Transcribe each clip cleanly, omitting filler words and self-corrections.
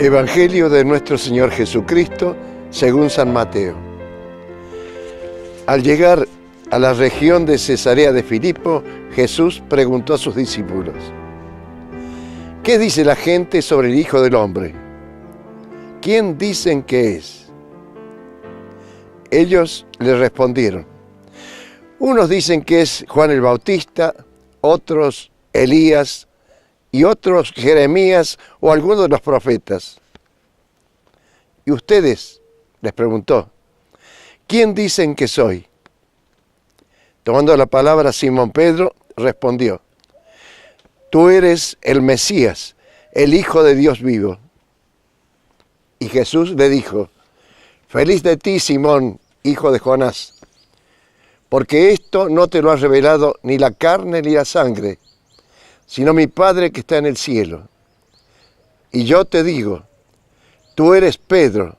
Evangelio de nuestro Señor Jesucristo según San Mateo. Al llegar a la región de Cesarea de Filipo, Jesús preguntó a sus discípulos: ¿qué dice la gente sobre el Hijo del Hombre? ¿Quién dicen que es? Ellos le respondieron: unos dicen que es Juan el Bautista, otros Elías, y otros Jeremías o alguno de los profetas. ¿Y ustedes? Les preguntó: ¿quién dicen que soy? Tomando la palabra, Simón Pedro respondió: tú eres el Mesías, el Hijo de Dios vivo. Y Jesús le dijo: feliz de ti, Simón, hijo de Jonás, porque esto no te lo ha revelado ni la carne ni la sangre, sino mi Padre que está en el cielo. Y yo te digo, tú eres Pedro,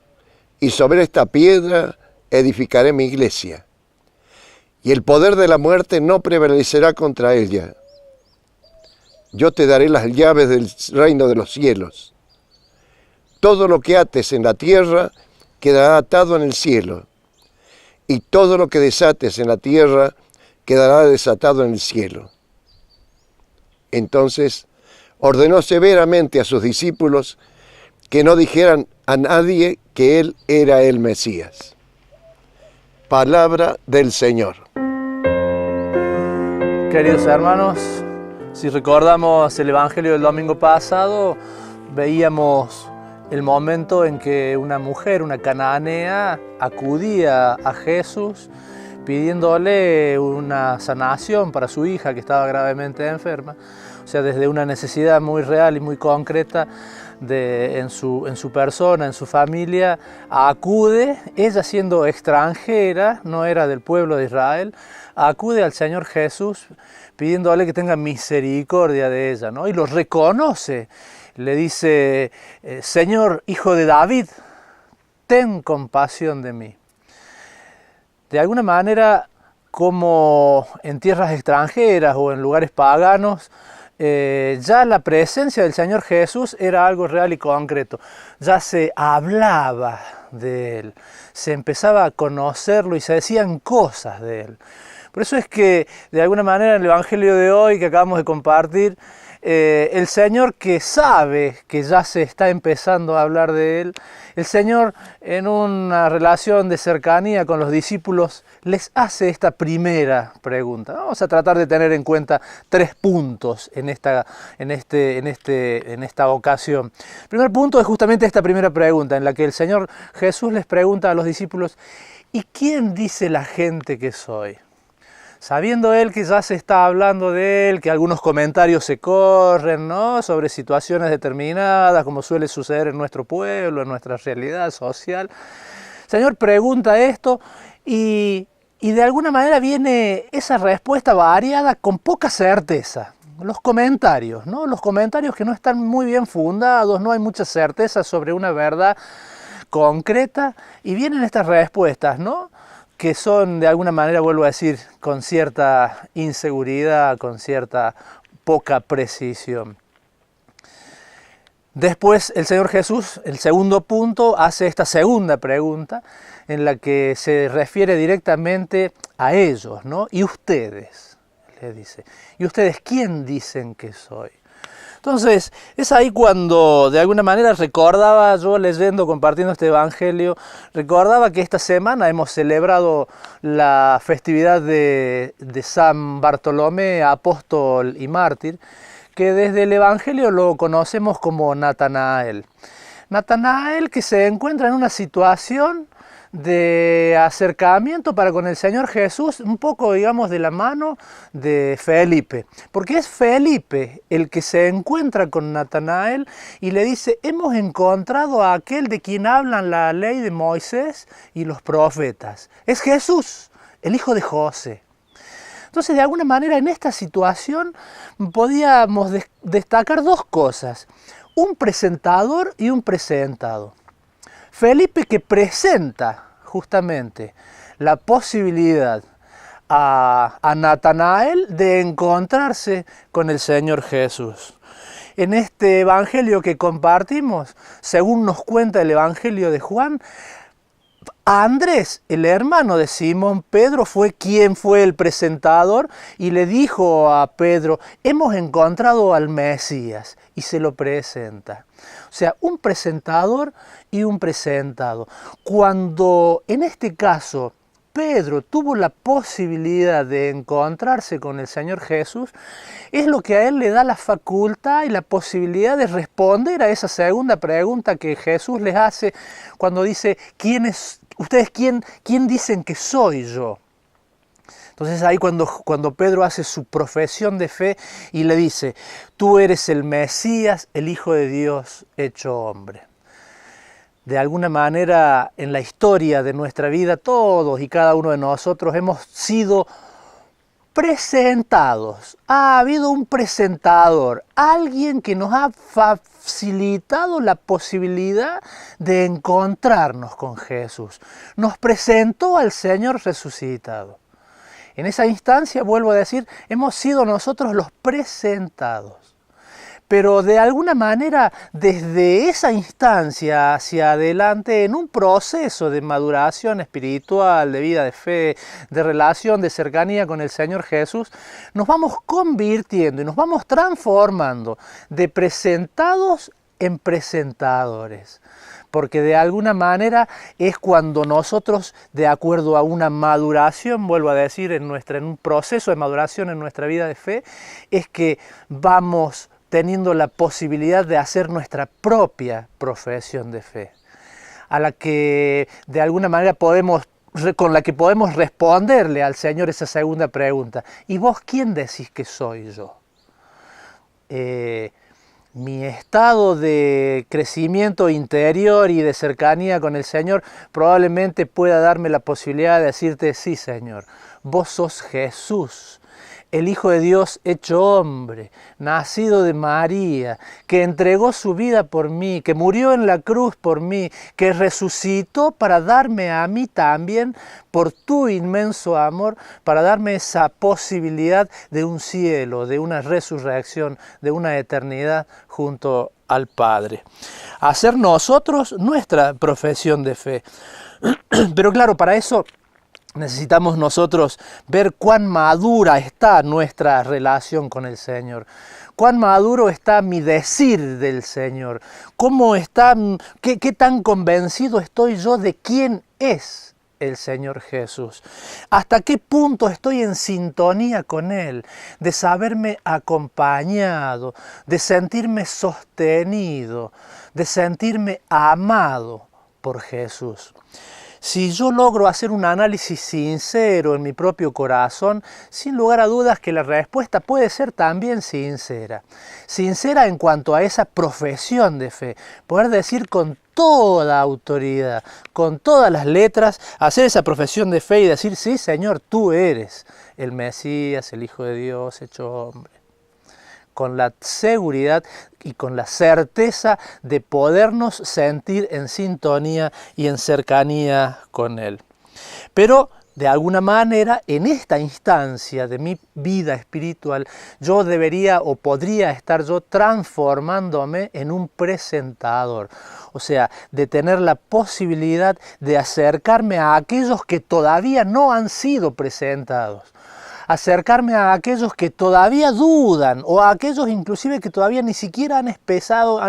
y sobre esta piedra edificaré mi iglesia, y el poder de la muerte no prevalecerá contra ella. Yo te daré las llaves del reino de los cielos. Todo lo que ates en la tierra quedará atado en el cielo, y todo lo que desates en la tierra quedará desatado en el cielo. Entonces ordenó severamente a sus discípulos que no dijeran a nadie que él era el Mesías. Palabra del Señor. Queridos hermanos, si recordamos el Evangelio del domingo pasado, veíamos el momento en que una mujer, una cananea, acudía a Jesús pidiéndole una sanación para su hija que estaba gravemente enferma. O sea, desde una necesidad muy real y muy concreta en su persona, en su familia, acude, ella siendo extranjera, no era del pueblo de Israel, acude al Señor Jesús pidiéndole que tenga misericordia de ella, ¿no? Y lo reconoce, le dice: Señor, hijo de David, ten compasión de mí. De alguna manera, como en tierras extranjeras o en lugares paganos, ya la presencia del Señor Jesús era algo real y concreto. Ya se hablaba de Él, se empezaba a conocerlo y se decían cosas de Él. Por eso es que, de alguna manera, en el Evangelio de hoy que acabamos de compartir, el Señor, que sabe que ya se está empezando a hablar de Él, el Señor, en una relación de cercanía con los discípulos, les hace esta primera pregunta. Vamos a tratar de tener en cuenta 3 puntos en esta ocasión. El primer punto es justamente esta primera pregunta, en la que el Señor Jesús les pregunta a los discípulos: ¿y quién dice la gente que soy? Sabiendo él que ya se está hablando de él, que algunos comentarios se corren, ¿no?, sobre situaciones determinadas, como suele suceder en nuestro pueblo, en nuestra realidad social, el Señor pregunta esto y de alguna manera viene esa respuesta variada con poca certeza. Los comentarios, ¿no?, los comentarios que no están muy bien fundados, no hay mucha certeza sobre una verdad concreta, y vienen estas respuestas, ¿no?, que son, de alguna manera, vuelvo a decir, con cierta inseguridad, con cierta poca precisión. Después el Señor Jesús, el segundo punto, hace esta segunda pregunta en la que se refiere directamente a ellos, ¿no? ¿Y ustedes? Le dice. ¿Y ustedes quién dicen que soy? Entonces, es ahí cuando, de alguna manera, recordaba yo, leyendo, compartiendo este Evangelio, recordaba que esta semana hemos celebrado la festividad de San Bartolomé, apóstol y mártir, que desde el Evangelio lo conocemos como Natanael. Natanael, que se encuentra en una situación de acercamiento para con el Señor Jesús, un poco, digamos, de la mano de Felipe, porque es Felipe el que se encuentra con Natanael y le dice: hemos encontrado a aquel de quien hablan la ley de Moisés y los profetas. Es Jesús, el hijo de José. Entonces, de alguna manera, en esta situación podíamos destacar 2 cosas: un presentador y un presentado. Felipe, que presenta justamente la posibilidad a Natanael de encontrarse con el Señor Jesús. en este evangelio que compartimos, según nos cuenta el evangelio de Juan, Andrés, el hermano de Simón Pedro, fue quien fue el presentador y le dijo a Pedro, hemos encontrado al Mesías, y se lo presenta. O sea, un presentador y un presentado. Cuando en este caso Pedro tuvo la posibilidad de encontrarse con el Señor Jesús, es lo que a él le da la facultad y la posibilidad de responder a esa segunda pregunta que Jesús les hace cuando dice, ¿ustedes quién dicen que soy yo? Entonces ahí cuando Pedro hace su profesión de fe y le dice, tú eres el Mesías, el Hijo de Dios hecho hombre. De alguna manera en la historia de nuestra vida todos y cada uno de nosotros hemos sido presentados. Ha habido un presentador, alguien que nos ha facilitado la posibilidad de encontrarnos con Jesús. Nos presentó al Señor resucitado. En esa instancia, vuelvo a decir, hemos sido nosotros los presentados. Pero de alguna manera, desde esa instancia hacia adelante, en un proceso de maduración espiritual, de vida de fe, de relación, de cercanía con el Señor Jesús, nos vamos convirtiendo y nos vamos transformando de presentados en presentadores. Porque de alguna manera es cuando nosotros, de acuerdo a una maduración, vuelvo a decir, en un proceso de maduración en nuestra vida de fe, es que vamos teniendo la posibilidad de hacer nuestra propia profesión de fe, a la que de alguna manera con la que podemos responderle al Señor esa segunda pregunta. ¿Y vos quién decís que soy yo? Mi estado de crecimiento interior y de cercanía con el Señor probablemente pueda darme la posibilidad de decirte, sí, Señor, vos sos Jesús, el Hijo de Dios hecho hombre, nacido de María, que entregó su vida por mí, que murió en la cruz por mí, que resucitó para darme a mí también, por tu inmenso amor, para darme esa posibilidad de un cielo, de una resurrección, de una eternidad junto al Padre. Hacer nosotros nuestra profesión de fe. Pero claro, para eso necesitamos nosotros ver cuán madura está nuestra relación con el Señor, cuán maduro está mi decir del Señor, qué tan convencido estoy yo de quién es el Señor Jesús, hasta qué punto estoy en sintonía con Él, de saberme acompañado, de sentirme sostenido, de sentirme amado por Jesús. Si yo logro hacer un análisis sincero en mi propio corazón, sin lugar a dudas que la respuesta puede ser también sincera. Sincera en cuanto a esa profesión de fe. Poder decir con toda autoridad, con todas las letras, hacer esa profesión de fe y decir, sí, Señor, tú eres el Mesías, el Hijo de Dios hecho hombre. Con la seguridad y con la certeza de podernos sentir en sintonía y en cercanía con Él. Pero, de alguna manera, en esta instancia de mi vida espiritual, yo debería o podría estar yo transformándome en un presentador. O sea, de tener la posibilidad de acercarme a aquellos que todavía no han sido presentados. Acercarme a aquellos que todavía dudan o a aquellos inclusive que todavía ni siquiera han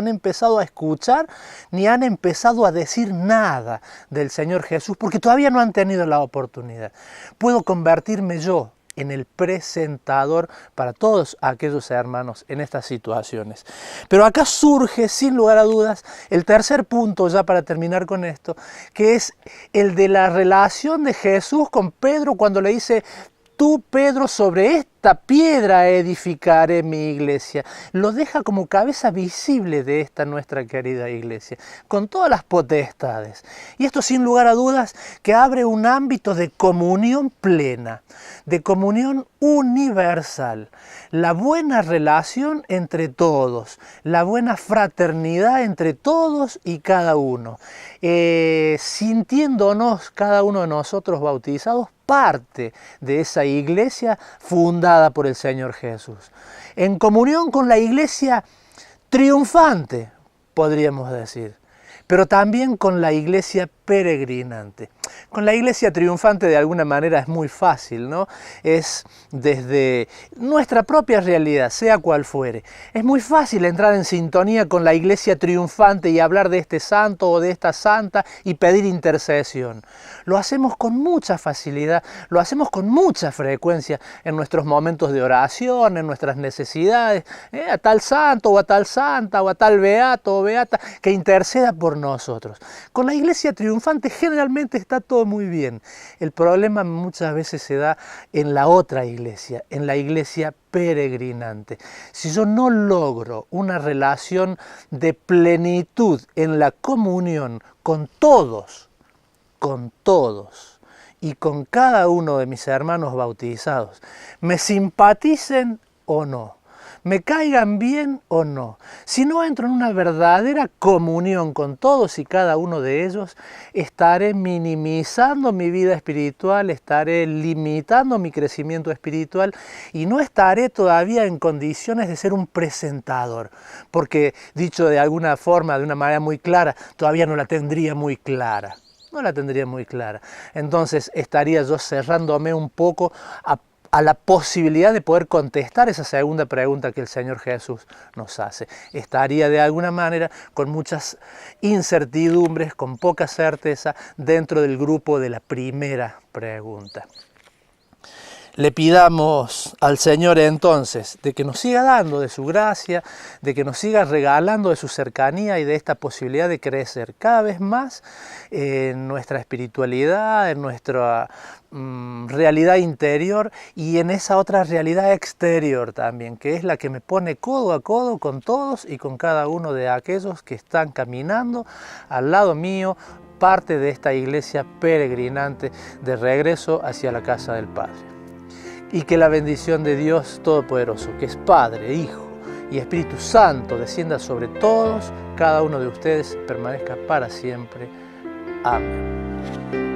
empezado a escuchar ni han empezado a decir nada del Señor Jesús porque todavía no han tenido la oportunidad. Puedo convertirme yo en el presentador para todos aquellos hermanos en estas situaciones. Pero acá surge, sin lugar a dudas, el tercer punto, ya para terminar con esto, que es el de la relación de Jesús con Pedro cuando le dice: tú, Pedro, sobre esta piedra edificaré mi iglesia. Lo deja como cabeza visible de esta nuestra querida iglesia, con todas las potestades. Y esto, sin lugar a dudas, que abre un ámbito de comunión plena, de comunión universal. La buena relación entre todos, la buena fraternidad entre todos y cada uno. Sintiéndonos cada uno de nosotros bautizados parte de esa iglesia fundada por el Señor Jesús. En comunión con la iglesia triunfante, podríamos decir, pero también con la iglesia peregrinante. Con la iglesia triunfante de alguna manera es muy fácil, ¿no? Es desde nuestra propia realidad, sea cual fuere. Es muy fácil entrar en sintonía con la iglesia triunfante y hablar de este santo o de esta santa y pedir intercesión. Lo hacemos con mucha facilidad, lo hacemos con mucha frecuencia en nuestros momentos de oración, en nuestras necesidades, a tal santo o a tal santa o a tal beato o beata que interceda por nosotros. Con la iglesia triunfante generalmente está todo muy bien. El problema muchas veces se da en la otra iglesia, en la iglesia peregrinante. Si yo no logro una relación de plenitud en la comunión con todos y con cada uno de mis hermanos bautizados, me simpaticen o no, me caigan bien o no, si no entro en una verdadera comunión con todos y cada uno de ellos, estaré minimizando mi vida espiritual, estaré limitando mi crecimiento espiritual y no estaré todavía en condiciones de ser un presentador, porque dicho de alguna forma, de una manera muy clara, todavía no la tendría muy clara. No la tendría muy clara. Entonces estaría yo cerrándome un poco a la posibilidad de poder contestar esa segunda pregunta que el Señor Jesús nos hace. Estaría de alguna manera con muchas incertidumbres, con poca certeza dentro del grupo de la primera pregunta. Le pidamos al Señor entonces de que nos siga dando de su gracia, de que nos siga regalando de su cercanía y de esta posibilidad de crecer cada vez más en nuestra espiritualidad, en nuestra realidad interior y en esa otra realidad exterior también, que es la que me pone codo a codo con todos y con cada uno de aquellos que están caminando al lado mío, parte de esta iglesia peregrinante de regreso hacia la casa del Padre. Y que la bendición de Dios Todopoderoso, que es Padre, Hijo y Espíritu Santo, descienda sobre todos, cada uno de ustedes, permanezca para siempre. Amén.